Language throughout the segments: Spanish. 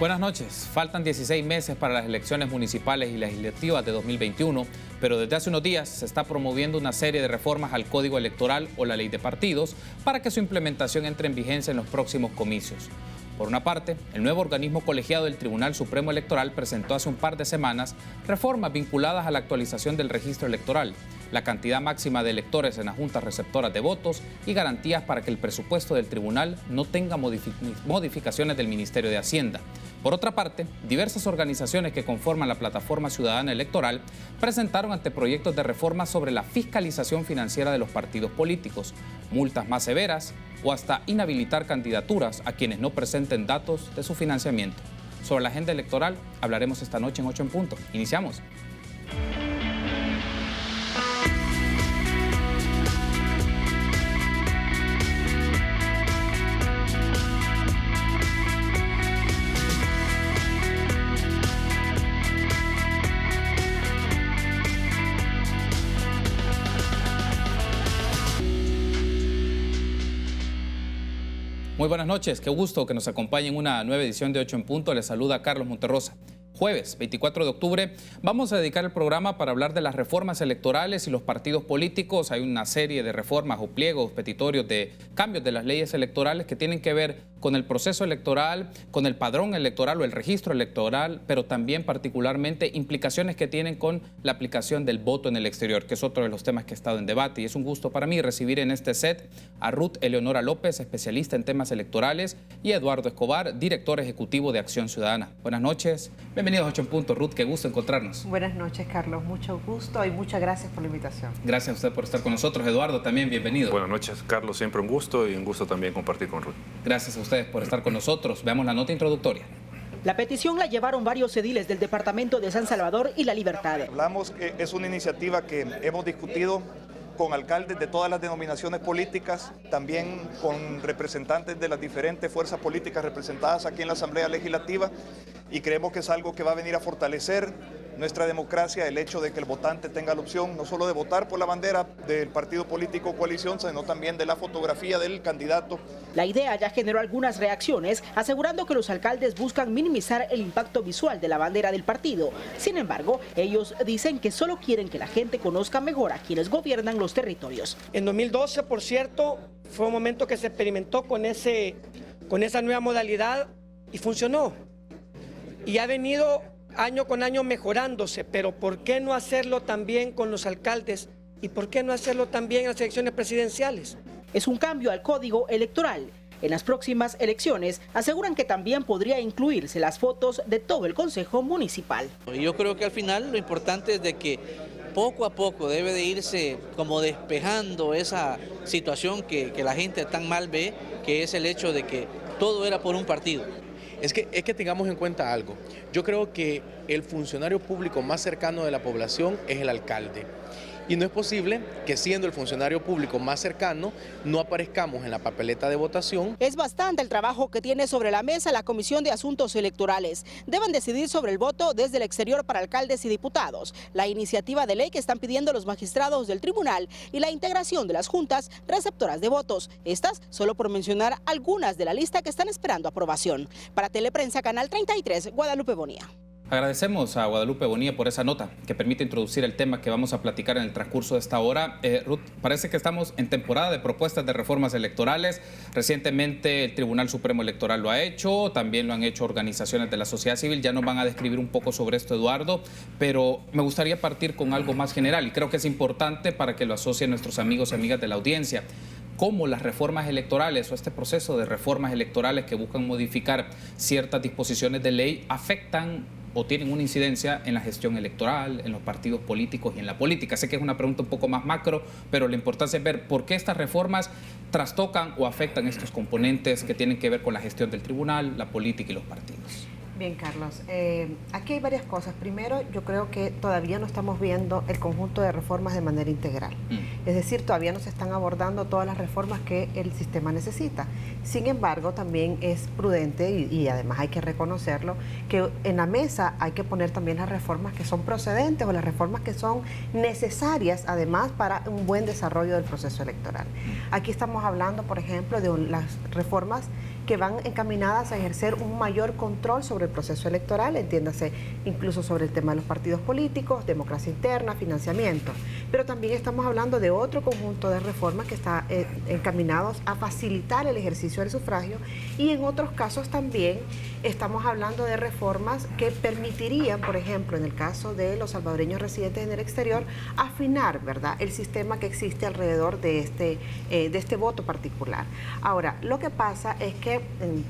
Buenas noches. Faltan 16 meses para las elecciones municipales y legislativas de 2021, pero desde hace unos días se está promoviendo una serie de reformas al Código Electoral o la Ley de Partidos para que su implementación entre en vigencia en los próximos comicios. Por una parte, el nuevo organismo colegiado del Tribunal Supremo Electoral presentó hace un par de semanas reformas vinculadas a la actualización del registro electoral, la cantidad máxima de electores en las juntas receptoras de votos y garantías para que el presupuesto del tribunal no tenga modificaciones del Ministerio de Hacienda. Por otra parte, diversas organizaciones que conforman la Plataforma Ciudadana Electoral presentaron anteproyectos de reforma sobre la fiscalización financiera de los partidos políticos, multas más severas o hasta inhabilitar candidaturas a quienes no presenten datos de su financiamiento. Sobre la agenda electoral hablaremos esta noche en 8 en punto. Iniciamos. Muy buenas noches, qué gusto que nos acompañen en una nueva edición de 8 en punto. Les saluda Carlos Monterrosa. Jueves 24 de octubre vamos a dedicar el programa para hablar de las reformas electorales y los partidos políticos. Hay una serie de reformas o pliegos petitorios de cambios de las leyes electorales que tienen que ver con el proceso electoral, con el padrón electoral o el registro electoral, pero también particularmente implicaciones que tienen con la aplicación del voto en el exterior, que es otro de los temas que ha estado en debate. Y es un gusto para mí recibir en este set a Ruth Eleonora López, especialista en temas electorales, y Eduardo Escobar, director ejecutivo de Acción Ciudadana. Buenas noches, bienvenidos a 8 en punto. Ruth, qué gusto encontrarnos. Buenas noches, Carlos, mucho gusto y muchas gracias por la invitación. Gracias a usted por estar con nosotros. Eduardo, también bienvenido. Buenas noches, Carlos, siempre un gusto y un gusto también compartir con Ruth. Gracias a ustedes por estar con nosotros. Veamos la nota introductoria. La petición la llevaron varios ediles del departamento de San Salvador y La Libertad. Hablamos que es una iniciativa que hemos discutido con alcaldes de todas las denominaciones políticas, también con representantes de las diferentes fuerzas políticas representadas aquí en la Asamblea Legislativa, y creemos que es algo que va a venir a fortalecer nuestra democracia, el hecho de que el votante tenga la opción no solo de votar por la bandera del partido político o coalición, sino también de la fotografía del candidato. La idea ya generó algunas reacciones, asegurando que los alcaldes buscan minimizar el impacto visual de la bandera del partido. Sin embargo, ellos dicen que solo quieren que la gente conozca mejor a quienes gobiernan los territorios. En 2012, por cierto, fue un momento que se experimentó con esa nueva modalidad y funcionó. Y ha venido año con año mejorándose, pero ¿por qué no hacerlo también con los alcaldes? ¿Y por qué no hacerlo también en las elecciones presidenciales? Es un cambio al código electoral. En las próximas elecciones aseguran que también podría incluirse las fotos de todo el Consejo Municipal. Yo creo que al final lo importante es de que poco a poco debe de irse como despejando esa situación que la gente tan mal ve, que es el hecho de que todo era por un partido. Es que tengamos en cuenta algo. Yo creo que el funcionario público más cercano de la población es el alcalde. Y no es posible que siendo el funcionario público más cercano no aparezcamos en la papeleta de votación. Es bastante el trabajo que tiene sobre la mesa la Comisión de Asuntos Electorales. Deben decidir sobre el voto desde el exterior para alcaldes y diputados, la iniciativa de ley que están pidiendo los magistrados del tribunal y la integración de las juntas receptoras de votos. Estas solo por mencionar algunas de la lista que están esperando aprobación. Para Teleprensa, Canal 33, Guadalupe Bonilla. Agradecemos a Guadalupe Bonilla por esa nota que permite introducir el tema que vamos a platicar en el transcurso de esta hora. Ruth, parece que estamos en temporada de propuestas de reformas electorales. Recientemente el Tribunal Supremo Electoral lo ha hecho, también lo han hecho organizaciones de la sociedad civil. Ya nos van a describir un poco sobre esto, Eduardo, pero me gustaría partir con algo más general y creo que es importante para que lo asocien nuestros amigos y amigas de la audiencia. Cómo las reformas electorales o este proceso de reformas electorales que buscan modificar ciertas disposiciones de ley afectan o tienen una incidencia en la gestión electoral, en los partidos políticos y en la política. Sé que es una pregunta un poco más macro, pero la importancia es ver por qué estas reformas trastocan o afectan estos componentes que tienen que ver con la gestión del tribunal, la política y los partidos. Bien, Carlos, aquí hay varias cosas. Primero, yo creo que todavía no estamos viendo el conjunto de reformas de manera integral. Es decir, todavía no se están abordando todas las reformas que el sistema necesita. Sin embargo, también es prudente y además hay que reconocerlo, que en la mesa hay que poner también las reformas que son procedentes o las reformas que son necesarias además para un buen desarrollo del proceso electoral. Aquí estamos hablando, por ejemplo, de las reformas que van encaminadas a ejercer un mayor control sobre el proceso electoral, entiéndase, incluso sobre el tema de los partidos políticos, democracia interna, financiamiento. Pero también estamos hablando de otro conjunto de reformas que están encaminados a facilitar el ejercicio del sufragio, y en otros casos también estamos hablando de reformas que permitirían, por ejemplo, en el caso de los salvadoreños residentes en el exterior, afinar, ¿verdad?, el sistema que existe alrededor de este voto particular. Ahora, lo que pasa es que,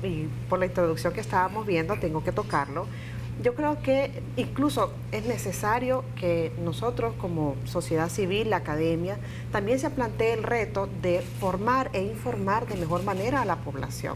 y por la introducción que estábamos viendo, tengo que tocarlo, yo creo que incluso es necesario que nosotros como sociedad civil, la academia, también se plantee el reto de formar e informar de mejor manera a la población.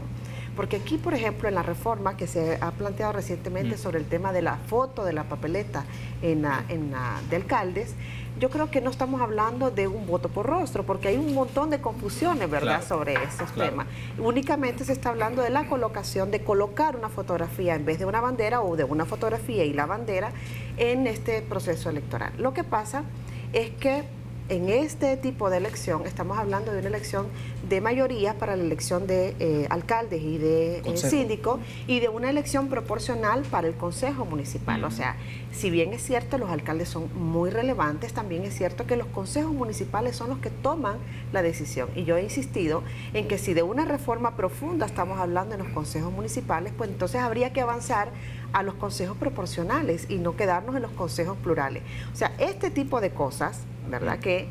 Porque aquí, por ejemplo, en la reforma que se ha planteado recientemente sobre el tema de la foto de la papeleta de alcaldes, yo creo que no estamos hablando de un voto por rostro, porque hay un montón de confusiones, ¿verdad?, sobre estos temas. Únicamente se está hablando de la colocación, de colocar una fotografía en vez de una bandera, o de una fotografía y la bandera en este proceso electoral. Lo que pasa es que en este tipo de elección estamos hablando de una elección de mayoría para la elección de alcaldes y de síndicos, y de una elección proporcional para el Consejo Municipal. O sea, si bien es cierto los alcaldes son muy relevantes, también es cierto que los consejos municipales son los que toman la decisión. Y yo he insistido en que si de una reforma profunda estamos hablando en los consejos municipales, pues entonces habría que avanzar a los consejos proporcionales y no quedarnos en los consejos plurales. O sea, este tipo de cosas, ¿verdad?, que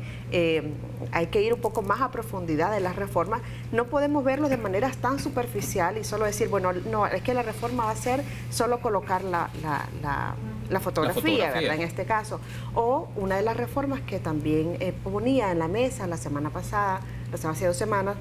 hay que ir un poco más a profundidad de las reformas. No podemos verlo de manera tan superficial y solo decir, bueno, no, es que la reforma va a ser solo colocar la fotografía, ¿verdad?, en este caso. O una de las reformas que también ponía en la mesa la semana pasada, hace 2 semanas,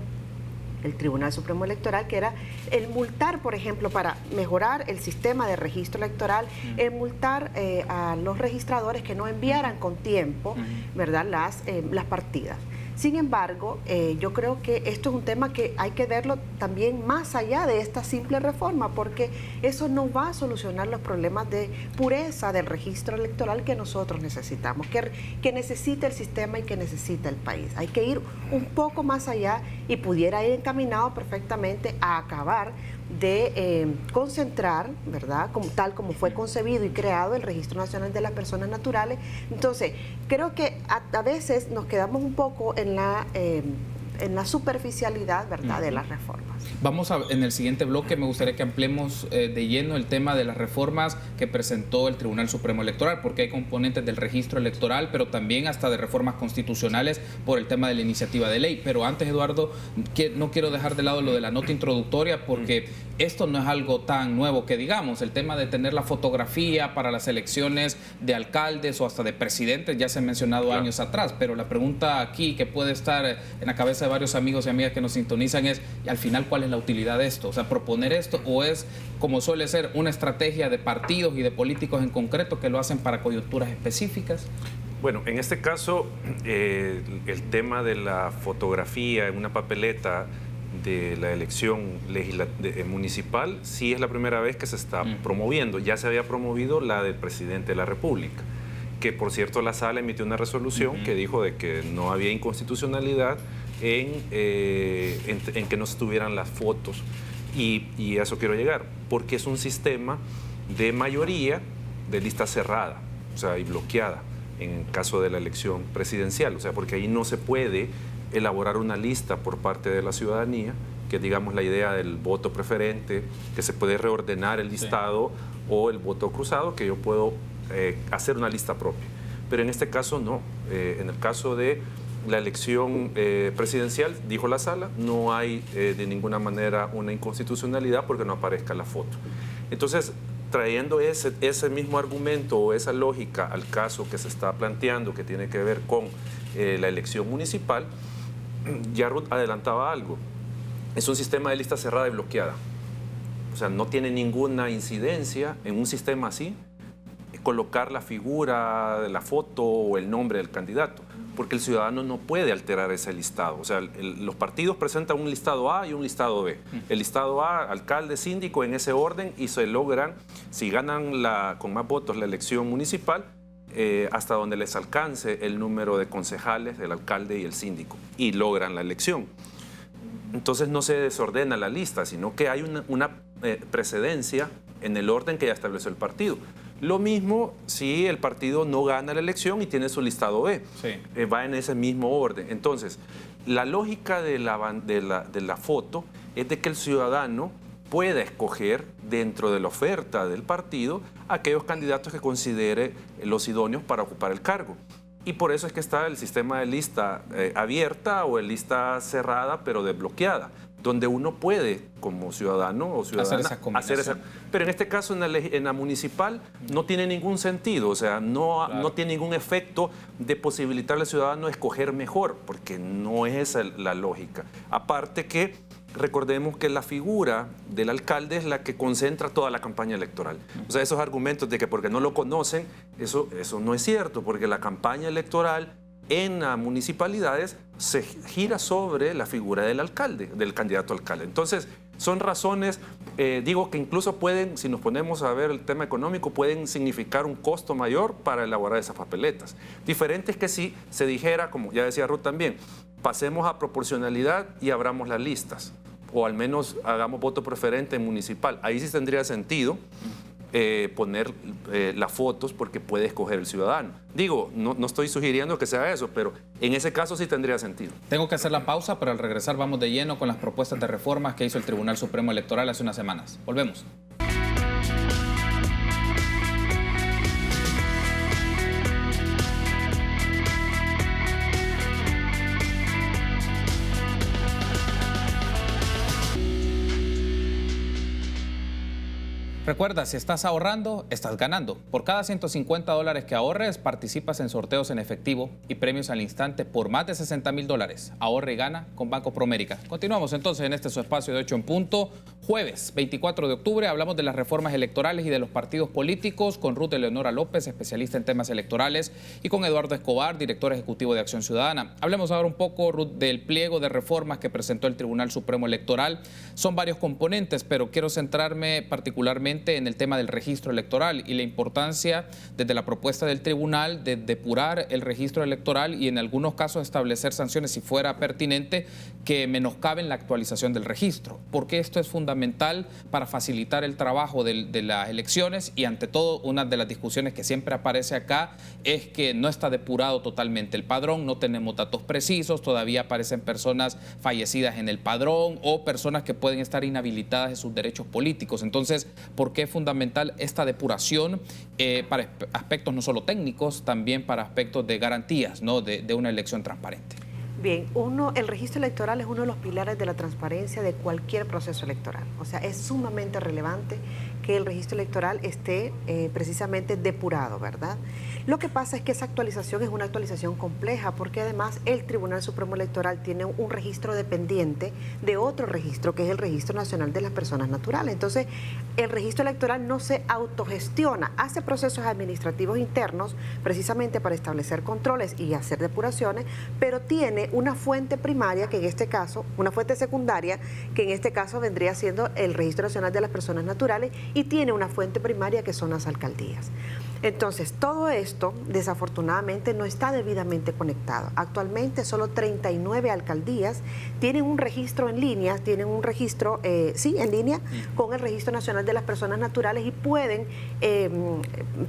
el Tribunal Supremo Electoral, que era el multar, por ejemplo, para mejorar el sistema de registro electoral, el multar a los registradores que no enviaran con tiempo, ¿verdad?, las partidas. Sin embargo, yo creo que esto es un tema que hay que verlo también más allá de esta simple reforma, porque eso no va a solucionar los problemas de pureza del registro electoral que nosotros necesitamos, que necesita el sistema y que necesita el país. Hay que ir un poco más allá y pudiera ir encaminado perfectamente a acabar de concentrar, ¿verdad?, tal como fue concebido y creado el Registro Nacional de las Personas Naturales. Entonces, creo que a veces nos quedamos un poco en la superficialidad, ¿verdad?, de las reformas. Vamos en el siguiente bloque, me gustaría que ampliemos de lleno el tema de las reformas que presentó el Tribunal Supremo Electoral, porque hay componentes del registro electoral, pero también hasta de reformas constitucionales por el tema de la iniciativa de ley. Pero antes, Eduardo, no quiero dejar de lado lo de la nota introductoria, porque esto no es algo tan nuevo que digamos. El tema de tener la fotografía para las elecciones de alcaldes o hasta de presidentes ya se ha mencionado años atrás, pero la pregunta aquí que puede estar en la cabeza de varios amigos y amigas que nos sintonizan es, ¿y al final cuál es la utilidad de esto? O sea, proponer esto, o es, como suele ser, una estrategia de partidos y de políticos en concreto que lo hacen para coyunturas específicas. Bueno, en este caso, el tema de la fotografía en una papeleta de la elección municipal sí es la primera vez que se está promoviendo. Ya se había promovido la del presidente de la República, que por cierto la Sala emitió una resolución que dijo de que no había inconstitucionalidad en que no estuvieran las fotos, y a eso quiero llegar, porque es un sistema de mayoría de lista cerrada, o sea, y bloqueada en el caso de la elección presidencial, o sea, porque ahí no se puede elaborar una lista por parte de la ciudadanía, que digamos la idea del voto preferente, que se puede reordenar el listado, o el voto cruzado, que yo puedo hacer una lista propia. Pero en este caso no. En el caso de la elección presidencial, dijo la Sala, no hay de ninguna manera una inconstitucionalidad porque no aparezca la foto. Entonces, trayendo ese mismo argumento o esa lógica al caso que se está planteando, que tiene que ver con la elección municipal, ya Ruth adelantaba algo. Es un sistema de lista cerrada y bloqueada. O sea, no tiene ninguna incidencia en un sistema así colocar la figura, la foto o el nombre del candidato, porque el ciudadano no puede alterar ese listado. O sea, los partidos presentan un listado A y un listado B. El listado A, alcalde, síndico, en ese orden, y se logran, si ganan con más votos la elección municipal, hasta donde les alcance el número de concejales, el alcalde y el síndico, y logran la elección. entonces no se desordena la lista, sino que hay una precedencia en el orden que ya estableció el partido. Lo mismo si el partido no gana la elección y tiene su listado B, va en ese mismo orden. Entonces, la lógica de la foto es de que el ciudadano pueda escoger dentro de la oferta del partido aquellos candidatos que considere los idóneos para ocupar el cargo. Y por eso es que está el sistema de lista abierta o de lista cerrada pero desbloqueada, donde uno puede, como ciudadano o ciudadana, hacer esa. Pero en este caso, en la municipal, no tiene ningún sentido, o sea, no tiene ningún efecto de posibilitarle al ciudadano escoger mejor, porque no es esa la lógica. Aparte que recordemos que la figura del alcalde es la que concentra toda la campaña electoral. O sea, esos argumentos de que porque no lo conocen, eso no es cierto, porque la campaña electoral en las municipalidades se gira sobre la figura del alcalde, del candidato alcalde. Entonces, son razones, digo que incluso pueden, si nos ponemos a ver el tema económico, pueden significar un costo mayor para elaborar esas papeletas. Diferente es que si se dijera, como ya decía Ruth también, pasemos a proporcionalidad y abramos las listas, o al menos hagamos voto preferente municipal. Ahí sí tendría sentido poner las fotos porque puede escoger el ciudadano. Digo, no estoy sugiriendo que sea eso, pero en ese caso sí tendría sentido. Tengo que hacer la pausa, pero al regresar vamos de lleno con las propuestas de reformas que hizo el Tribunal Supremo Electoral hace unas semanas. Volvemos. Recuerda, si estás ahorrando, estás ganando. Por cada $150 que ahorres, participas en sorteos en efectivo y premios al instante por más de $60,000. Ahorra y gana con Banco Promérica. Continuamos entonces en este su espacio de 8 en punto. Jueves 24 de octubre hablamos de las reformas electorales y de los partidos políticos con Ruth Eleonora López, especialista en temas electorales, y con Eduardo Escobar, director ejecutivo de Acción Ciudadana. Hablemos ahora un poco, Ruth, del pliego de reformas que presentó el Tribunal Supremo Electoral. Son varios componentes, pero quiero centrarme particularmente en el tema del registro electoral y la importancia desde la propuesta del tribunal de depurar el registro electoral y en algunos casos establecer sanciones si fuera pertinente que menoscaben la actualización del registro, porque esto es fundamental para facilitar el trabajo de las elecciones y ante todo una de las discusiones que siempre aparece acá es que no está depurado totalmente el padrón, no tenemos datos precisos, todavía aparecen personas fallecidas en el padrón o personas que pueden estar inhabilitadas de sus derechos políticos. Entonces, ¿por qué es fundamental esta depuración para aspectos no solo técnicos, también para aspectos de garantías, ¿no? de una elección transparente? Bien, el registro electoral es uno de los pilares de la transparencia de cualquier proceso electoral. O sea, es sumamente relevante que el registro electoral esté precisamente depurado, ¿verdad? Lo que pasa es que esa actualización es una actualización compleja porque además el Tribunal Supremo Electoral tiene un registro dependiente de otro registro que es el Registro Nacional de las Personas Naturales. Entonces, el registro electoral no se autogestiona, hace procesos administrativos internos precisamente para establecer controles y hacer depuraciones, pero tiene una fuente primaria que en este caso, una fuente secundaria que en este caso vendría siendo el Registro Nacional de las Personas Naturales y tiene una fuente primaria que son las alcaldías. Entonces, todo esto, desafortunadamente, no está debidamente conectado. Actualmente, solo 39 alcaldías tienen un registro en línea, tienen un registro, en línea, con el Registro Nacional de las Personas Naturales y pueden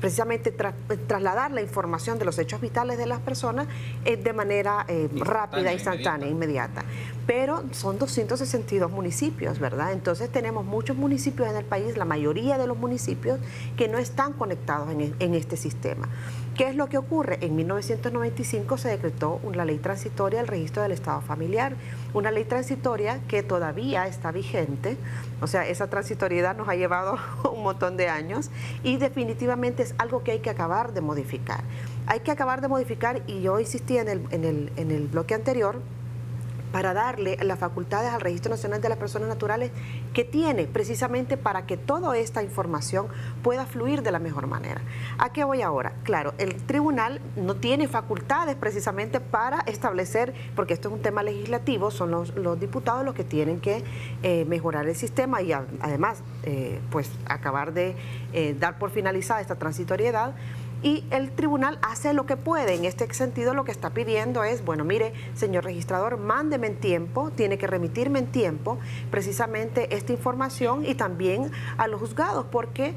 precisamente trasladar la información de los hechos vitales de las personas de manera rápida, instantánea, inmediata. Pero son 262 municipios, ¿verdad? Entonces, tenemos muchos municipios en el país, la mayoría de los municipios, que no están conectados en este sistema. ¿Qué es lo que ocurre? En 1995 se decretó la ley transitoria del registro del estado familiar, una ley transitoria que todavía está vigente, o sea, esa transitoriedad nos ha llevado un montón de años y definitivamente es algo que hay que acabar de modificar. Hay que acabar de modificar y yo insistí en el bloque anterior para darle las facultades al Registro Nacional de las Personas Naturales que tiene precisamente para que toda esta información pueda fluir de la mejor manera. ¿A qué voy ahora? Claro, el tribunal no tiene facultades precisamente para establecer, porque esto es un tema legislativo, son los diputados los que tienen que mejorar el sistema y además pues acabar de dar por finalizada esta transitoriedad. y el tribunal hace lo que puede. En este sentido, lo que está pidiendo es, bueno, mire, señor registrador, mándeme en tiempo, tiene que remitirme en tiempo precisamente esta información y también a los juzgados, porque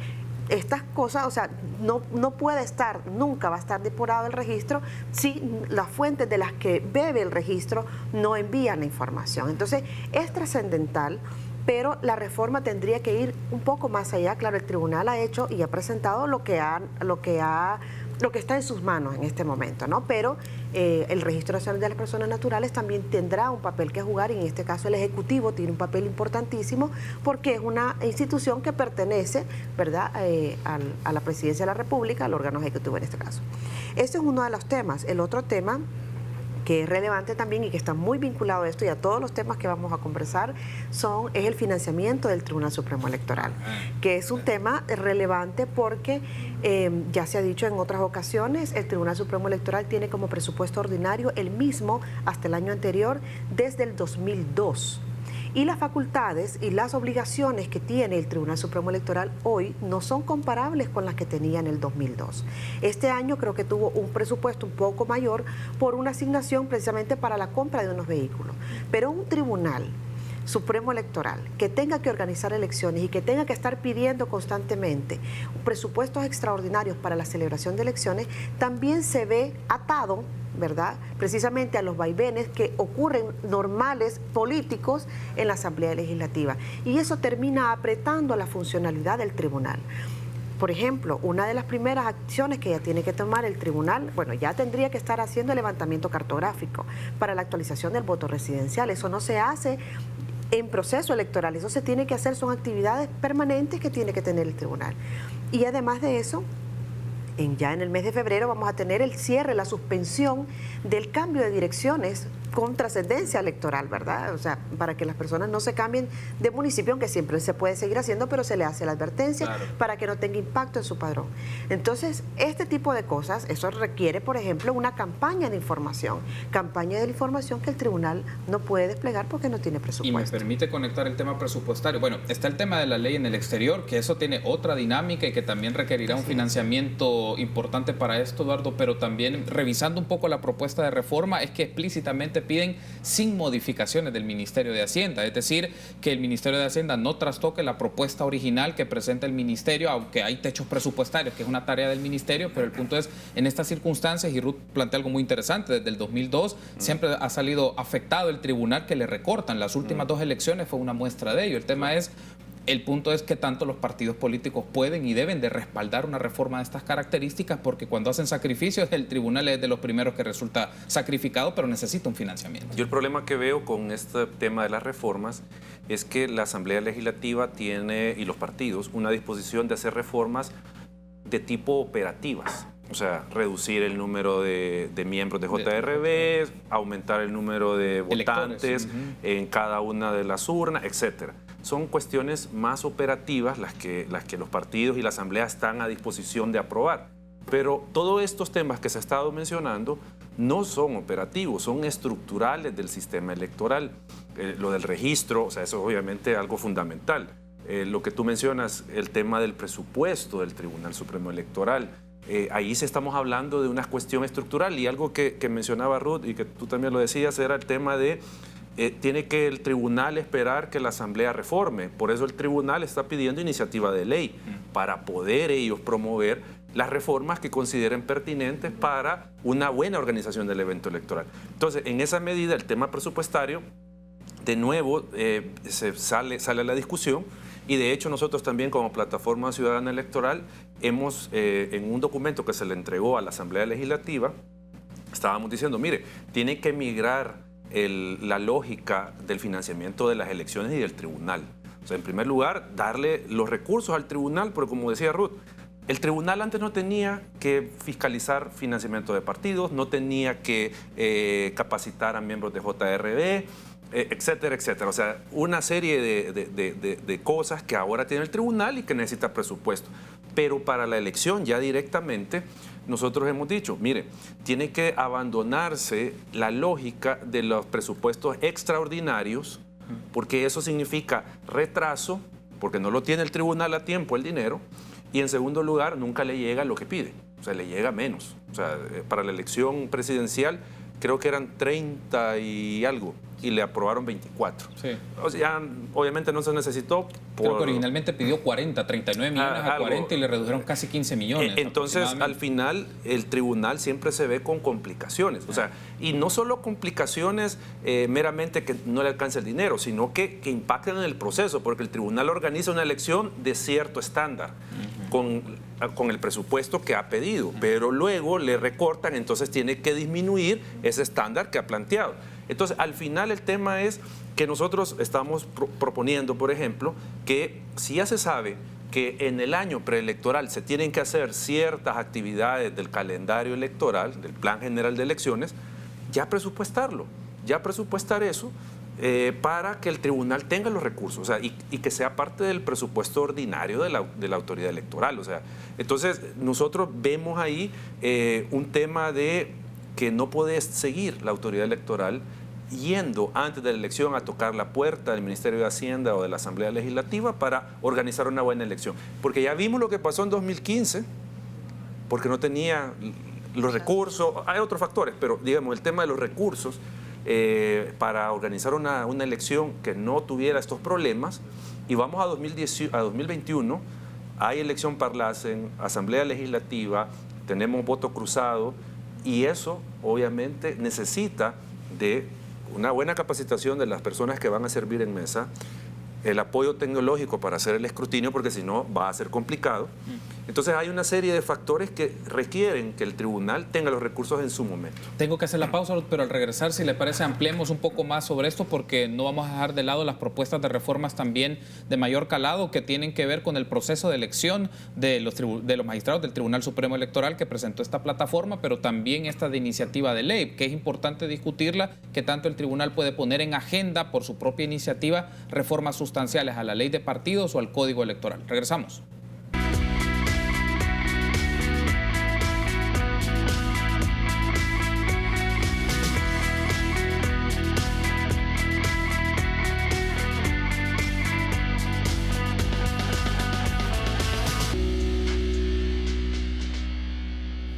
estas cosas, o sea, no puede estar, nunca va a estar depurado el registro si las fuentes de las que bebe el registro no envían la información. Entonces, es trascendental, pero la reforma tendría que ir un poco más allá. Claro, el tribunal ha hecho y ha presentado lo que está en sus manos en este momento, ¿no? Pero el Registro Nacional de las Personas Naturales también tendrá un papel que jugar, y en este caso el Ejecutivo tiene un papel importantísimo porque es una institución que pertenece, ¿verdad?, a la Presidencia de la República, al órgano ejecutivo en este caso. Este es uno de los temas. El otro tema que es relevante también y que está muy vinculado a esto y a todos los temas que vamos a conversar es el financiamiento del Tribunal Supremo Electoral, que es un tema relevante porque ya se ha dicho en otras ocasiones, el Tribunal Supremo Electoral tiene como presupuesto ordinario el mismo hasta el año anterior desde el 2002. Y las facultades y las obligaciones que tiene el Tribunal Supremo Electoral hoy no son comparables con las que tenía en el 2002. Este año creo que tuvo un presupuesto un poco mayor por una asignación precisamente para la compra de unos vehículos. Pero un Tribunal Supremo Electoral que tenga que organizar elecciones y que tenga que estar pidiendo constantemente presupuestos extraordinarios para la celebración de elecciones, también se ve atado, ¿verdad?, precisamente a los vaivenes que ocurren normales políticos en la Asamblea Legislativa. Y eso termina apretando la funcionalidad del tribunal. Por ejemplo, una de las primeras acciones que ya tiene que tomar el tribunal, bueno, ya tendría que estar haciendo el levantamiento cartográfico para la actualización del voto residencial. Eso no se hace en proceso electoral, eso se tiene que hacer, son actividades permanentes que tiene que tener el tribunal. Y además de eso, ya en el mes de febrero vamos a tener el cierre, la suspensión del cambio de direcciones con trascendencia electoral, ¿verdad? O sea, para que las personas no se cambien de municipio, aunque siempre se puede seguir haciendo, pero se le hace la advertencia, claro, para que no tenga impacto en su padrón. Entonces, este tipo de cosas, eso requiere, por ejemplo, una campaña de información que el tribunal no puede desplegar porque no tiene presupuesto. Y me permite conectar el tema presupuestario. Bueno, está el tema de la ley en el exterior, que eso tiene otra dinámica y que también requerirá un financiamiento importante para esto, Eduardo, pero también revisando un poco la propuesta de reforma, es que explícitamente piden sin modificaciones del Ministerio de Hacienda, es decir, que el Ministerio de Hacienda no trastoque la propuesta original que presenta el Ministerio, aunque hay techos presupuestarios, que es una tarea del Ministerio, pero el punto es, en estas circunstancias, y Ruth plantea algo muy interesante, desde el 2002 siempre ha salido afectado el tribunal, que le recortan. Las últimas dos elecciones fue una muestra de ello. El punto es que tanto los partidos políticos pueden y deben de respaldar una reforma de estas características, porque cuando hacen sacrificios, el tribunal es de los primeros que resulta sacrificado, pero necesita un financiamiento. Yo el problema que veo con este tema de las reformas es que la Asamblea Legislativa tiene, y los partidos, una disposición de hacer reformas de tipo operativas. O sea, reducir el número de miembros de JRB, aumentar el número de votantes en cada una de las urnas, etcétera. Son cuestiones más operativas las que los partidos y la Asamblea están a disposición de aprobar. Pero todos estos temas que se ha estado mencionando no son operativos, son estructurales del sistema electoral. Lo del registro, o sea, eso es obviamente algo fundamental. Lo que tú mencionas, el tema del presupuesto del Tribunal Supremo Electoral, ahí sí estamos hablando de una cuestión estructural, y algo que mencionaba Ruth y que tú también lo decías era el tema de tiene que el tribunal esperar que la Asamblea reforme. Por eso el tribunal está pidiendo iniciativa de ley para poder ellos promover las reformas que consideren pertinentes para una buena organización del evento electoral. Entonces, en esa medida, el tema presupuestario, de nuevo, sale a la discusión. Y de hecho nosotros también como Plataforma Ciudadana Electoral hemos, en un documento que se le entregó a la Asamblea Legislativa, estábamos diciendo, mire, tiene que migrar la lógica del financiamiento de las elecciones y del tribunal. O sea, en primer lugar, darle los recursos al tribunal, porque como decía Ruth, el tribunal antes no tenía que fiscalizar financiamiento de partidos, no tenía que capacitar a miembros de JRB, etcétera, etcétera. O sea, una serie de cosas que ahora tiene el tribunal y que necesita presupuesto. Pero para la elección ya directamente nosotros hemos dicho, mire, tiene que abandonarse la lógica de los presupuestos extraordinarios, porque eso significa retraso, porque no lo tiene el tribunal a tiempo el dinero, y en segundo lugar, nunca le llega lo que pide. o sea, le llega menos. O sea, para la elección presidencial creo que eran 30 y algo, y le aprobaron 24. Sí. O sea, obviamente no se necesitó. Creo que originalmente pidió 40, 39 millones a 40 y le redujeron casi 15 millones. Entonces, al final, el tribunal siempre se ve con complicaciones. O sea, y no solo complicaciones meramente que no le alcance el dinero, sino que impactan en el proceso, porque el tribunal organiza una elección de cierto estándar, con el presupuesto que ha pedido, pero luego le recortan, entonces tiene que disminuir ese estándar que ha planteado. Entonces, al final el tema es que nosotros estamos proponiendo, por ejemplo, que si ya se sabe que en el año preelectoral se tienen que hacer ciertas actividades del calendario electoral, del Plan General de Elecciones, ya presupuestar eso para que el tribunal tenga los recursos, o sea, y que sea parte del presupuesto ordinario de la autoridad electoral. O sea, entonces, nosotros vemos ahí un tema de que no puede seguir la autoridad electoral yendo antes de la elección a tocar la puerta del Ministerio de Hacienda o de la Asamblea Legislativa para organizar una buena elección. Porque ya vimos lo que pasó en 2015, porque no tenía los recursos, hay otros factores, pero digamos, el tema de los recursos para organizar una elección que no tuviera estos problemas, y vamos a 2021, hay elección Parlacen, Asamblea Legislativa, tenemos voto cruzado, y eso obviamente necesita de una buena capacitación de las personas que van a servir en mesa, el apoyo tecnológico para hacer el escrutinio, porque si no va a ser complicado. Entonces hay una serie de factores que requieren que el tribunal tenga los recursos en su momento. Tengo que hacer la pausa, pero al regresar, si le parece, ampliemos un poco más sobre esto, porque no vamos a dejar de lado las propuestas de reformas también de mayor calado que tienen que ver con el proceso de elección de los magistrados del Tribunal Supremo Electoral que presentó esta plataforma, pero también esta de iniciativa de ley, que es importante discutirla, que tanto el tribunal puede poner en agenda por su propia iniciativa reformas sustanciales a la ley de partidos o al Código Electoral. Regresamos.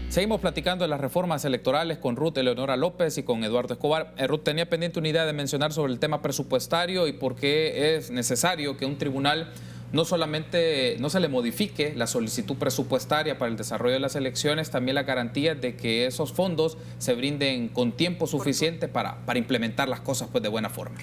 Seguimos platicando de las reformas electorales con Ruth Eleonora López y con Eduardo Escobar. Ruth, tenía pendiente una idea de mencionar sobre el tema presupuestario y por qué es necesario que un tribunal no solamente no se le modifique la solicitud presupuestaria para el desarrollo de las elecciones, también la garantía de que esos fondos se brinden con tiempo suficiente para implementar las cosas pues de buena forma.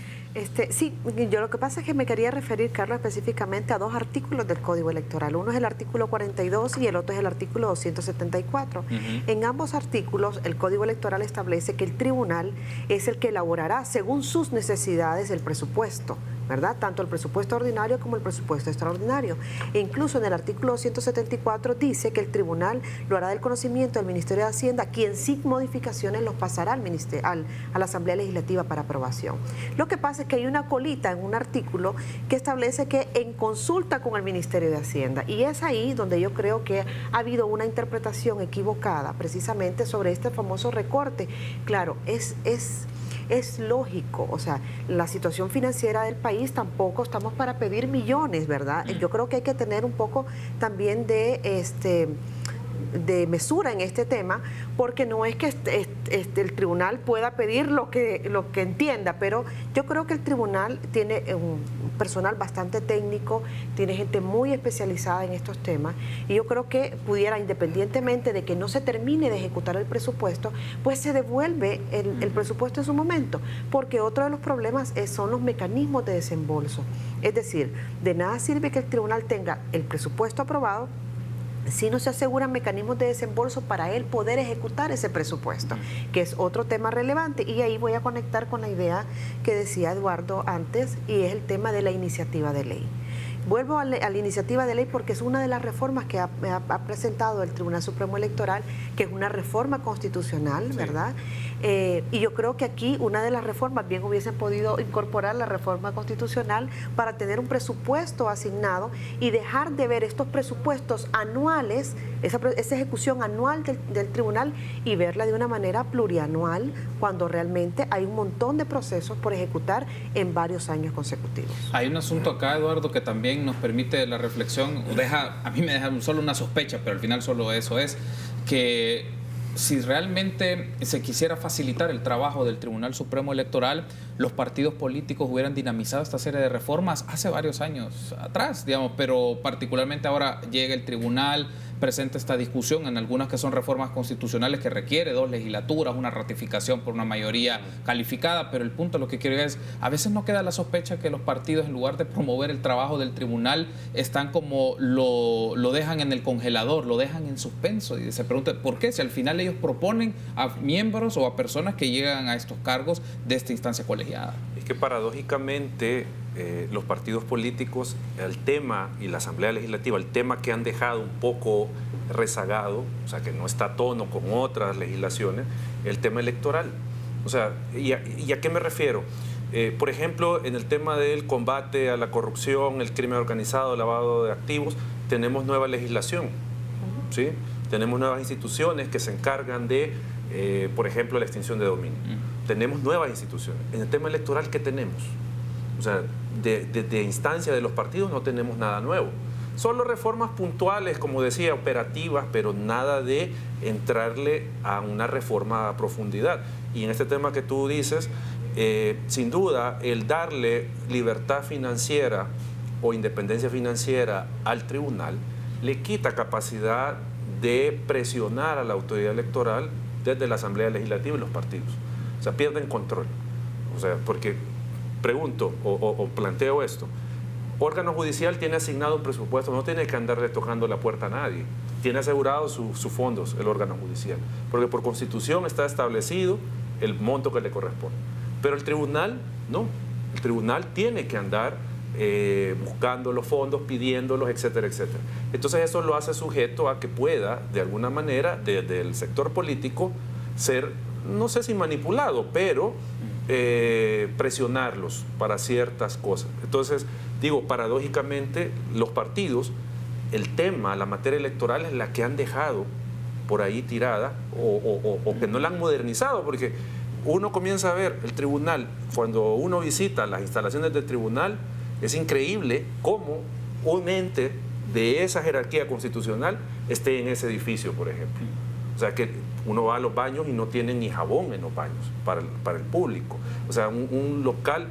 Sí, yo lo que pasa es que me quería referir, Carlos, específicamente a dos artículos del Código Electoral. Uno es el artículo 42 y el otro es el artículo 274. En ambos artículos, el Código Electoral establece que el tribunal es el que elaborará, según sus necesidades, el presupuesto, ¿verdad? Tanto el presupuesto ordinario como el presupuesto extraordinario. E incluso en el artículo 274 dice que el tribunal lo hará del conocimiento del Ministerio de Hacienda, quien sin modificaciones los pasará a la Asamblea Legislativa para aprobación. Lo que pasa es que hay una colita en un artículo que establece que en consulta con el Ministerio de Hacienda, y es ahí donde yo creo que ha habido una interpretación equivocada precisamente sobre este famoso recorte. Claro, es lógico, o sea, la situación financiera del país tampoco estamos para pedir millones, ¿verdad? Yo creo que hay que tener un poco también de mesura en este tema, porque no es que el tribunal pueda pedir lo que entienda, pero yo creo que el tribunal tiene un personal bastante técnico, tiene gente muy especializada en estos temas, y yo creo que pudiera, independientemente de que no se termine de ejecutar el presupuesto, pues se devuelve el presupuesto en su momento, porque otro de los problemas son los mecanismos de desembolso. Es decir, de nada sirve que el tribunal tenga el presupuesto aprobado si no se aseguran mecanismos de desembolso para él poder ejecutar ese presupuesto, que es otro tema relevante. Y ahí voy a conectar con la idea que decía Eduardo antes, y es el tema de la iniciativa de ley. Vuelvo a la iniciativa de ley porque es una de las reformas que ha presentado el Tribunal Supremo Electoral, que es una reforma constitucional, ¿verdad? Y yo creo que aquí una de las reformas, bien hubiesen podido incorporar la reforma constitucional para tener un presupuesto asignado y dejar de ver estos presupuestos anuales, esa ejecución anual del tribunal, y verla de una manera plurianual, cuando realmente hay un montón de procesos por ejecutar en varios años consecutivos. Hay un asunto acá, Eduardo, que también nos permite la reflexión, a mí me deja solo una sospecha, pero al final solo eso es, que si realmente se quisiera facilitar el trabajo del Tribunal Supremo Electoral, los partidos políticos hubieran dinamizado esta serie de reformas hace varios años atrás, digamos, pero particularmente ahora llega el tribunal, presenta esta discusión en algunas que son reformas constitucionales que requiere 2 legislaturas, una ratificación por una mayoría calificada, pero el punto, lo que quiero es, a veces no queda la sospecha que los partidos, en lugar de promover el trabajo del tribunal, están como lo dejan en el congelador, lo dejan en suspenso, y se pregunta por qué, si al final ellos proponen a miembros o a personas que llegan a estos cargos de esta instancia colegiada. Es que paradójicamente los partidos políticos, el tema, y la Asamblea Legislativa, el tema que han dejado un poco rezagado, o sea, que no está a tono con otras legislaciones, el tema electoral. O sea, ¿y a qué me refiero? Por ejemplo, en el tema del combate a la corrupción, el crimen organizado, el lavado de activos, tenemos nueva legislación, ¿sí? Tenemos nuevas instituciones que se encargan de, por ejemplo, la extinción de dominio. Tenemos nuevas instituciones. En el tema electoral, ¿qué tenemos? O sea, de instancia de los partidos no tenemos nada nuevo. Solo reformas puntuales, como decía, operativas, pero nada de entrarle a una reforma a profundidad. Y en este tema que tú dices, sin duda, el darle libertad financiera o independencia financiera al tribunal le quita capacidad de presionar a la autoridad electoral desde la Asamblea Legislativa y los partidos. O sea, pierden control. O sea, porque pregunto o planteo esto, órgano judicial tiene asignado un presupuesto, no tiene que andarle tocando la puerta a nadie, tiene asegurado sus fondos el órgano judicial, porque por constitución está establecido el monto que le corresponde. Pero el tribunal no, el tribunal tiene que andar buscando los fondos, pidiéndolos, etcétera, etcétera. Entonces eso lo hace sujeto a que pueda, de alguna manera, desde el sector político, ser, no sé si manipulado, pero presionarlos para ciertas cosas. Entonces, digo, paradójicamente, los partidos, el tema, la materia electoral es la que han dejado por ahí tirada o que no la han modernizado, porque uno comienza a ver el tribunal, cuando uno visita las instalaciones del tribunal, es increíble cómo un ente de esa jerarquía constitucional esté en ese edificio, por ejemplo. O sea, que uno va a los baños y no tienen ni jabón en los baños para el público. O sea, un local,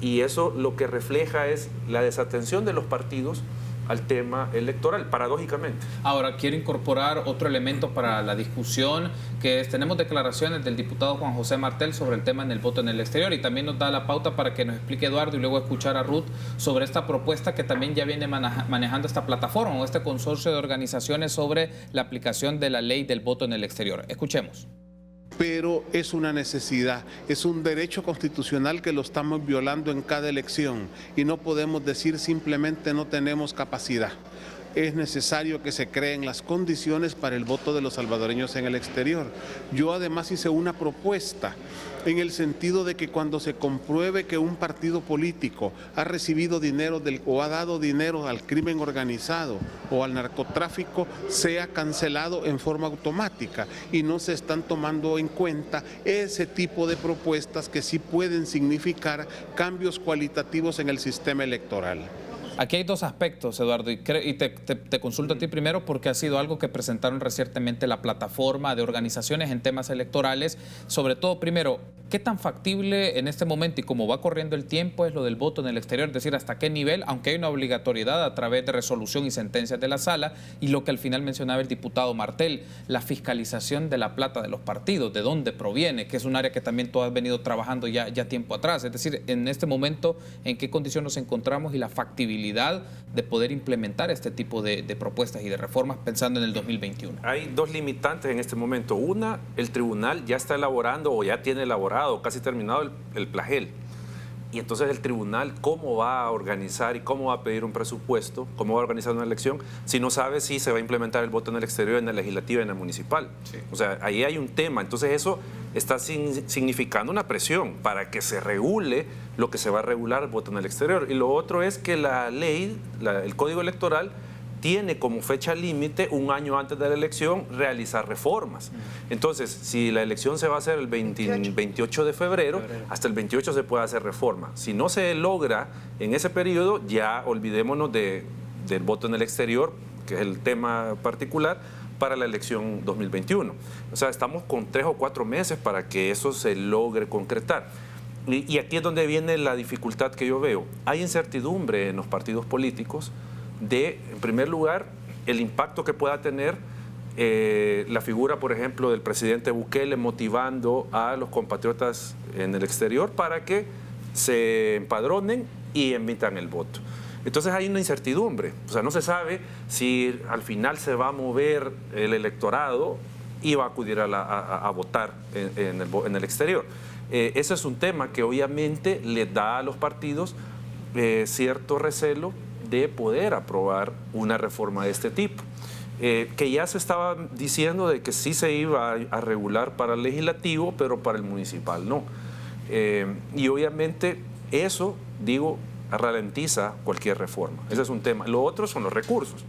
y eso lo que refleja es la desatención de los partidos al tema electoral, paradójicamente. Ahora, quiero incorporar otro elemento para la discusión, que es, tenemos declaraciones del diputado Juan José Martel sobre el tema en el voto en el exterior, y también nos da la pauta para que nos explique Eduardo y luego escuchar a Ruth sobre esta propuesta que también ya viene manejando esta plataforma o este consorcio de organizaciones sobre la aplicación de la ley del voto en el exterior. Escuchemos. Pero es una necesidad, es un derecho constitucional que lo estamos violando en cada elección y no podemos decir simplemente no tenemos capacidad. Es necesario que se creen las condiciones para el voto de los salvadoreños en el exterior. Yo además hice una propuesta en el sentido de que cuando se compruebe que un partido político ha recibido dinero o ha dado dinero al crimen organizado o al narcotráfico, sea cancelado en forma automática, y no se están tomando en cuenta ese tipo de propuestas que sí pueden significar cambios cualitativos en el sistema electoral. Aquí hay dos aspectos, Eduardo, y te consulto a ti primero porque ha sido algo que presentaron recientemente la plataforma de organizaciones en temas electorales. Sobre todo, primero, ¿qué tan factible en este momento y cómo va corriendo el tiempo es lo del voto en el exterior? Es decir, ¿hasta qué nivel? Aunque hay una obligatoriedad a través de resolución y sentencias de la sala, y lo que al final mencionaba el diputado Martel, la fiscalización de la plata de los partidos, de dónde proviene, que es un área que también tú has venido trabajando ya tiempo atrás. Es decir, en este momento, ¿en qué condición nos encontramos y la factibilidad de poder implementar este tipo de propuestas y de reformas pensando en el 2021? Hay dos limitantes en este momento. Una, el tribunal ya está elaborando o ya tiene elaborado, casi terminado el PLAGEL. Y entonces el tribunal, ¿cómo va a organizar y cómo va a pedir un presupuesto? ¿Cómo va a organizar una elección si no sabe si se va a implementar el voto en el exterior, en la legislativa y en la municipal? Sí. O sea, ahí hay un tema. Entonces eso está significando una presión para que se regule lo que se va a regular el voto en el exterior. Y lo otro es que la ley, el Código Electoral, tiene como fecha límite, un año antes de la elección, realizar reformas. Entonces, si la elección se va a hacer el 28 de febrero, hasta el 28 se puede hacer reforma. Si no se logra en ese periodo, ya olvidémonos del voto en el exterior, que es el tema particular, para la elección 2021. O sea, estamos con 3 o 4 meses para que eso se logre concretar. Y aquí es donde viene la dificultad que yo veo. Hay incertidumbre en los partidos políticos de, en primer lugar, el impacto que pueda tener la figura, por ejemplo, del presidente Bukele motivando a los compatriotas en el exterior para que se empadronen y emitan el voto. Entonces hay una incertidumbre, o sea, no se sabe si al final se va a mover el electorado y va a acudir a votar en el exterior. Ese es un tema que obviamente le da a los partidos cierto recelo de poder aprobar una reforma de este tipo. Que ya se estaba diciendo de que sí se iba a regular para el legislativo, pero para el municipal no. Y obviamente eso, digo, ralentiza cualquier reforma. Ese es un tema. Lo otro son los recursos,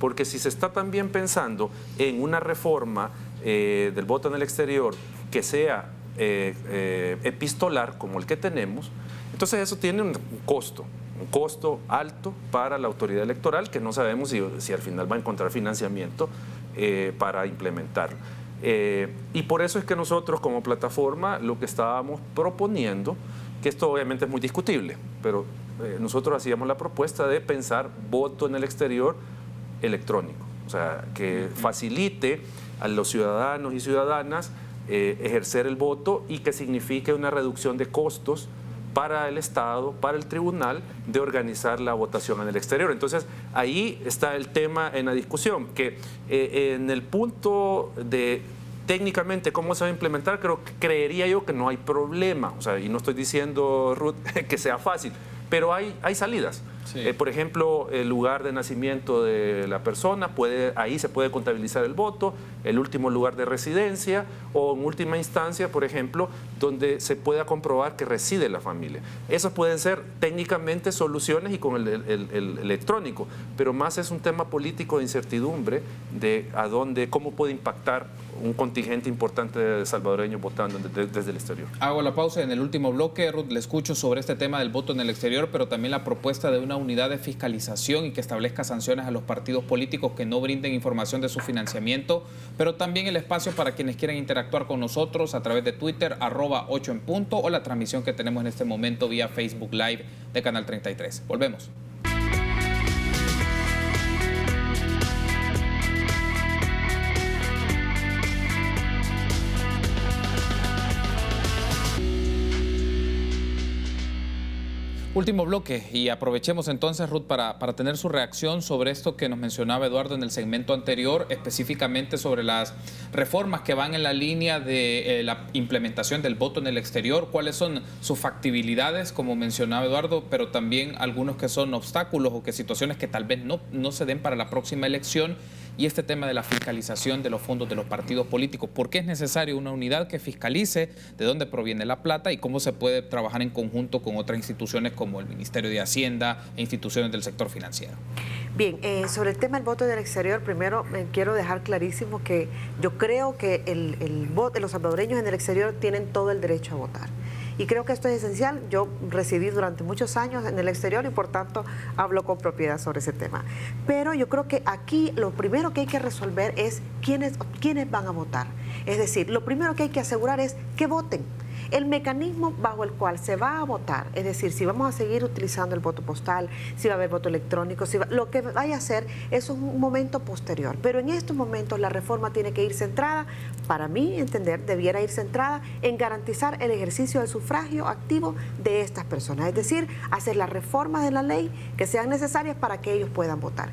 porque si se está también pensando en una reforma del voto en el exterior que sea epistolar como el que tenemos, entonces eso tiene un costo alto para la autoridad electoral, que no sabemos si al final va a encontrar financiamiento para implementarlo. Y por eso es que nosotros como plataforma lo que estábamos proponiendo, que esto obviamente es muy discutible, pero nosotros hacíamos la propuesta de pensar voto en el exterior electrónico, o sea, que facilite a los ciudadanos y ciudadanas ejercer el voto y que signifique una reducción de costos para el Estado, para el tribunal, de organizar la votación en el exterior. Entonces, ahí está el tema en la discusión, que en el punto de técnicamente cómo se va a implementar, creería yo que no hay problema, o sea, y no estoy diciendo, Ruth, que sea fácil, pero hay salidas. Sí. Por ejemplo, el lugar de nacimiento de la persona, ahí se puede contabilizar el voto, el último lugar de residencia o en última instancia, por ejemplo, donde se pueda comprobar que reside la familia. Esas pueden ser técnicamente soluciones y con el electrónico, pero más es un tema político de incertidumbre de cómo puede impactar un contingente importante de salvadoreños votando desde el exterior. Hago la pausa en el último bloque. Ruth, le escucho sobre este tema del voto en el exterior, pero también la propuesta de una unidad de fiscalización y que establezca sanciones a los partidos políticos que no brinden información de su financiamiento, pero también el espacio para quienes quieran interactuar con nosotros a través de Twitter, @8 en punto, o la transmisión que tenemos en este momento vía Facebook Live de Canal 33. Volvemos. Último bloque, y aprovechemos entonces, Ruth, para tener su reacción sobre esto que nos mencionaba Eduardo en el segmento anterior, específicamente sobre las reformas que van en la línea de la implementación del voto en el exterior. ¿Cuáles son sus factibilidades, como mencionaba Eduardo, pero también algunos que son obstáculos o que situaciones que tal vez no se den para la próxima elección? Y este tema de la fiscalización de los fondos de los partidos políticos. ¿Por qué es necesario una unidad que fiscalice de dónde proviene la plata y cómo se puede trabajar en conjunto con otras instituciones como el Ministerio de Hacienda e instituciones del sector financiero? Bien, sobre el tema del voto del exterior, primero quiero dejar clarísimo que yo creo que los salvadoreños en el exterior tienen todo el derecho a votar. Y creo que esto es esencial. Yo residí durante muchos años en el exterior y por tanto hablo con propiedad sobre ese tema. Pero yo creo que aquí lo primero que hay que resolver es quiénes van a votar. Es decir, lo primero que hay que asegurar es que voten. El mecanismo bajo el cual se va a votar, es decir, si vamos a seguir utilizando el voto postal, si va a haber voto electrónico, lo que vaya a hacer es un momento posterior. Pero en estos momentos la reforma tiene que ir centrada, para mí entender, debiera ir centrada en garantizar el ejercicio del sufragio activo de estas personas. Es decir, hacer las reformas de la ley que sean necesarias para que ellos puedan votar.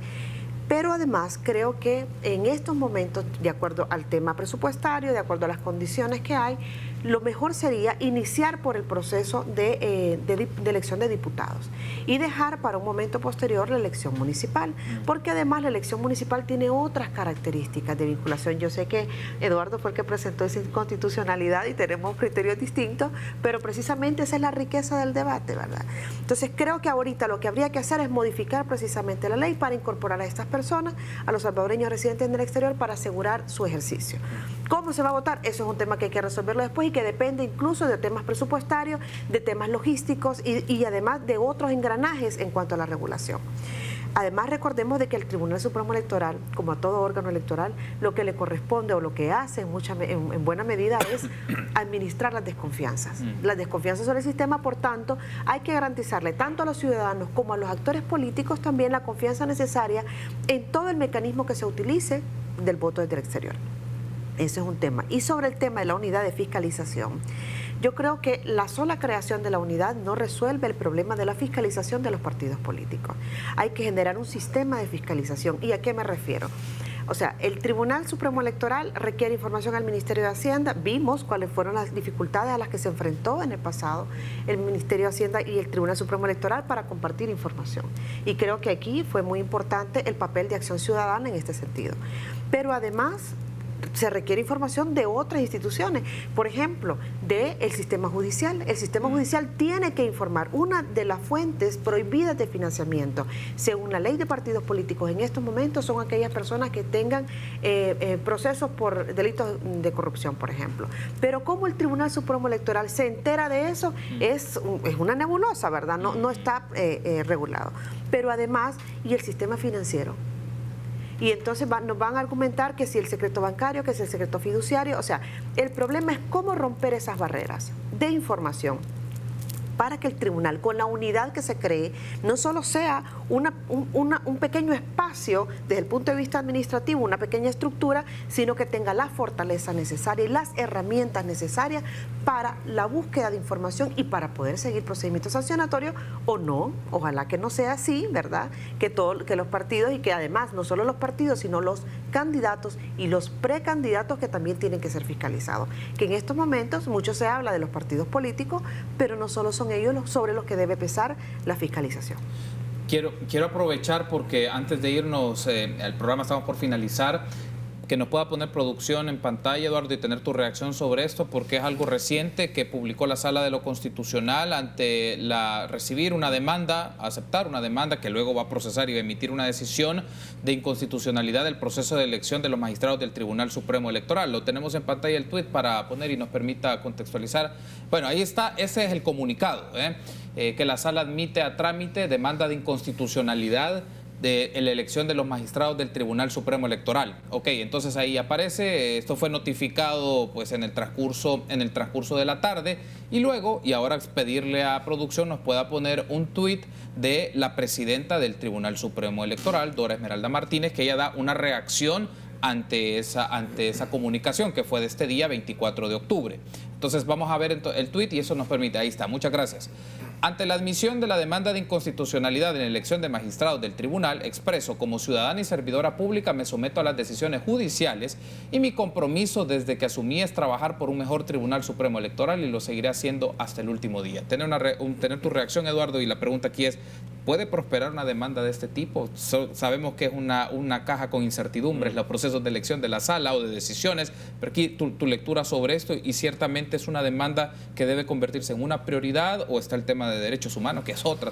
Pero además creo que en estos momentos, de acuerdo al tema presupuestario, de acuerdo a las condiciones que hay, lo mejor sería iniciar por el proceso de elección de diputados y dejar para un momento posterior la elección municipal, porque además la elección municipal tiene otras características de vinculación. Yo sé que Eduardo fue el que presentó esa inconstitucionalidad y tenemos criterios distintos, pero precisamente esa es la riqueza del debate, ¿verdad? Entonces creo que ahorita lo que habría que hacer es modificar precisamente la ley para incorporar a estas personas, a los salvadoreños residentes en el exterior, para asegurar su ejercicio. ¿Cómo se va a votar? Eso es un tema que hay que resolverlo después y que depende incluso de temas presupuestarios, de temas logísticos y además de otros engranajes en cuanto a la regulación. Además, recordemos de que el Tribunal Supremo Electoral, como a todo órgano electoral, lo que le corresponde o lo que hace en buena medida es administrar las desconfianzas. Las desconfianzas sobre el sistema, por tanto, hay que garantizarle tanto a los ciudadanos como a los actores políticos también la confianza necesaria en todo el mecanismo que se utilice del voto desde el exterior. Ese es un tema. Y sobre el tema de la unidad de fiscalización, yo creo que la sola creación de la unidad no resuelve el problema de la fiscalización de los partidos políticos. Hay que generar un sistema de fiscalización. ¿Y a qué me refiero? O sea, el Tribunal Supremo Electoral requiere información al Ministerio de Hacienda. Vimos cuáles fueron las dificultades a las que se enfrentó en el pasado el Ministerio de Hacienda y el Tribunal Supremo Electoral para compartir información. Y creo que aquí fue muy importante el papel de Acción Ciudadana en este sentido. Pero además se requiere información de otras instituciones, por ejemplo, del sistema judicial. El sistema judicial tiene que informar. Una de las fuentes prohibidas de financiamiento, según la ley de partidos políticos en estos momentos, son aquellas personas que tengan procesos por delitos de corrupción, por ejemplo. Pero ¿cómo el Tribunal Supremo Electoral se entera de eso? Es una nebulosa, ¿verdad? No está regulado. Pero además, ¿y el sistema financiero? Y entonces nos van a argumentar que si el secreto bancario, que si el secreto fiduciario. O sea, el problema es cómo romper esas barreras de información para que el tribunal, con la unidad que se cree, no solo sea un pequeño espacio desde el punto de vista administrativo, una pequeña estructura, sino que tenga la fortaleza necesaria y las herramientas necesarias para la búsqueda de información y para poder seguir procedimientos sancionatorios o no. Ojalá que no sea así, ¿verdad? Que los partidos, y que además no solo los partidos, sino los candidatos y los precandidatos que también tienen que ser fiscalizados. Que en estos momentos mucho se habla de los partidos políticos, pero no solo son ellos sobre los que debe pesar la fiscalización. Quiero aprovechar, porque antes de irnos al programa, estamos por finalizar, que nos pueda poner producción en pantalla, Eduardo, y tener tu reacción sobre esto, porque es algo reciente que publicó la Sala de lo Constitucional ante recibir una demanda, aceptar una demanda que luego va a procesar y va a emitir una decisión de inconstitucionalidad del proceso de elección de los magistrados del Tribunal Supremo Electoral. Lo tenemos en pantalla el tuit para poner y nos permita contextualizar. Bueno, ahí está, ese es el comunicado, que la Sala admite a trámite demanda de inconstitucionalidad de la elección de los magistrados del Tribunal Supremo Electoral. Ok, entonces ahí aparece, esto fue notificado pues en el transcurso de la tarde, y luego, y ahora pedirle a producción nos pueda poner un tuit de la presidenta del Tribunal Supremo Electoral, Dora Esmeralda Martínez, que ella da una reacción ante esa comunicación que fue de este día 24 de octubre. Entonces vamos a ver el tuit y eso nos permite, ahí está, muchas gracias. Ante la admisión de la demanda de inconstitucionalidad en la elección de magistrados del tribunal, expreso como ciudadana y servidora pública me someto a las decisiones judiciales y mi compromiso desde que asumí es trabajar por un mejor Tribunal Supremo Electoral y lo seguiré haciendo hasta el último día. Tener tu reacción, Eduardo, y la pregunta aquí es, ¿puede prosperar una demanda de este tipo? Sabemos que es una caja con incertidumbres, los procesos de elección de la sala o de decisiones, pero aquí tu lectura sobre esto, y ciertamente es una demanda que debe convertirse en una prioridad, o está el tema de derechos humanos, que es otro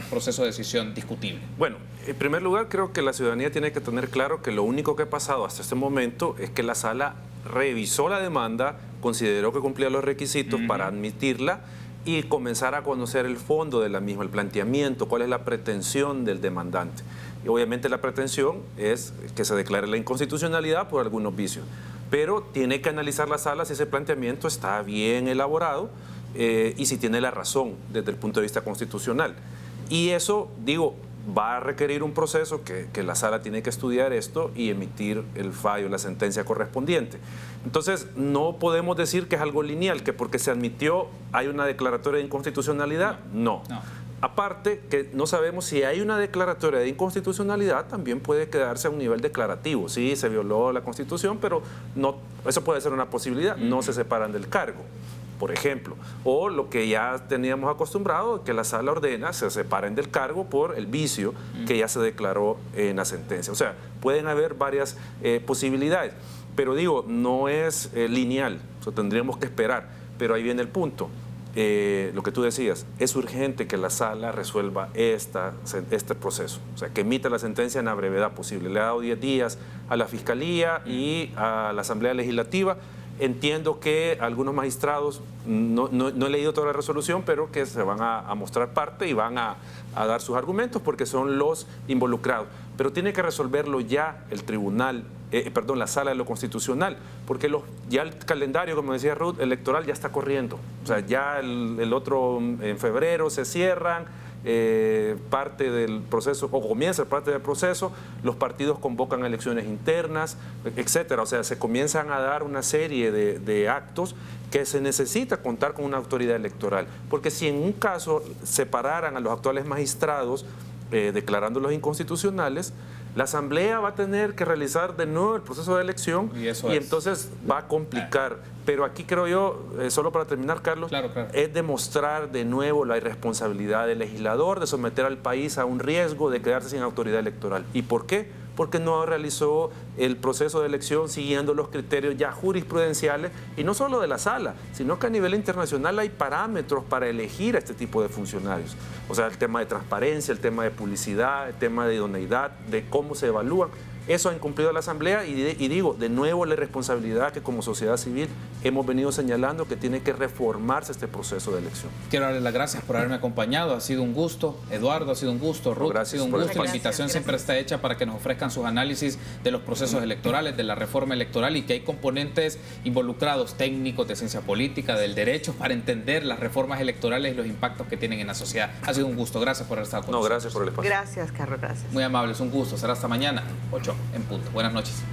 proceso de decisión discutible. Bueno, en primer lugar, creo que la ciudadanía tiene que tener claro que lo único que ha pasado hasta este momento es que la sala revisó la demanda, consideró que cumplía los requisitos para admitirla y comenzar a conocer el fondo de la misma, el planteamiento, cuál es la pretensión del demandante. Y obviamente la pretensión es que se declare la inconstitucionalidad por algunos vicios, pero tiene que analizar la sala si ese planteamiento está bien elaborado y si tiene la razón desde el punto de vista constitucional. Y eso, digo, va a requerir un proceso que la sala tiene que estudiar esto y emitir el fallo, la sentencia correspondiente. Entonces, no podemos decir que es algo lineal, que porque se admitió hay una declaratoria de inconstitucionalidad. No. Aparte, que no sabemos si hay una declaratoria de inconstitucionalidad, también puede quedarse a un nivel declarativo. Sí, se violó la Constitución, pero no, eso puede ser una posibilidad, no se separan del cargo, por ejemplo. O lo que ya teníamos acostumbrado, que la sala ordena se separen del cargo por el vicio que ya se declaró en la sentencia. O sea, pueden haber varias posibilidades. Pero digo, no es lineal, o sea, tendríamos que esperar. Pero ahí viene el punto. Lo que tú decías, es urgente que la sala resuelva este proceso, o sea, que emita la sentencia en la brevedad posible. Le ha dado 10 días a la Fiscalía y a la Asamblea Legislativa. Entiendo que algunos magistrados, no he leído toda la resolución, pero que se van a mostrar parte y van a dar sus argumentos porque son los involucrados. Pero tiene que resolverlo ya el tribunal, la sala de lo constitucional, porque ya el calendario, como decía Ruth, electoral ya está corriendo. O sea, ya el otro en febrero se cierran. Parte del proceso, o comienza parte del proceso, los partidos convocan elecciones internas, etcétera. O sea, se comienzan a dar una serie de actos que se necesita contar con una autoridad electoral. Porque si en un caso separaran a los actuales magistrados, declarándolos inconstitucionales, la Asamblea va a tener que realizar de nuevo el proceso de elección y entonces va a complicar. Pero aquí creo yo, solo para terminar, Carlos, claro. Es demostrar de nuevo la irresponsabilidad del legislador de someter al país a un riesgo de quedarse sin autoridad electoral. ¿Y por qué? Porque no realizó el proceso de elección siguiendo los criterios ya jurisprudenciales, y no solo de la sala, sino que a nivel internacional hay parámetros para elegir a este tipo de funcionarios. O sea, el tema de transparencia, el tema de publicidad, el tema de idoneidad, de cómo se evalúan. Eso ha incumplido la Asamblea y digo, de nuevo, la responsabilidad que como sociedad civil hemos venido señalando que tiene que reformarse este proceso de elección. Quiero darles las gracias por haberme acompañado. Ha sido un gusto. Eduardo, ha sido un gusto. Ruth, ha sido un gusto. La invitación siempre está hecha para que nos ofrezcan sus análisis de los procesos electorales, de la reforma electoral, y que hay componentes involucrados técnicos, de ciencia política, del derecho, para entender las reformas electorales y los impactos que tienen en la sociedad. Ha sido un gusto. Gracias por haber estado con nosotros. Gracias por el espacio. Gracias, Carlos. Gracias. Muy amables. Un gusto. Será hasta mañana, 8 en punto. Buenas noches.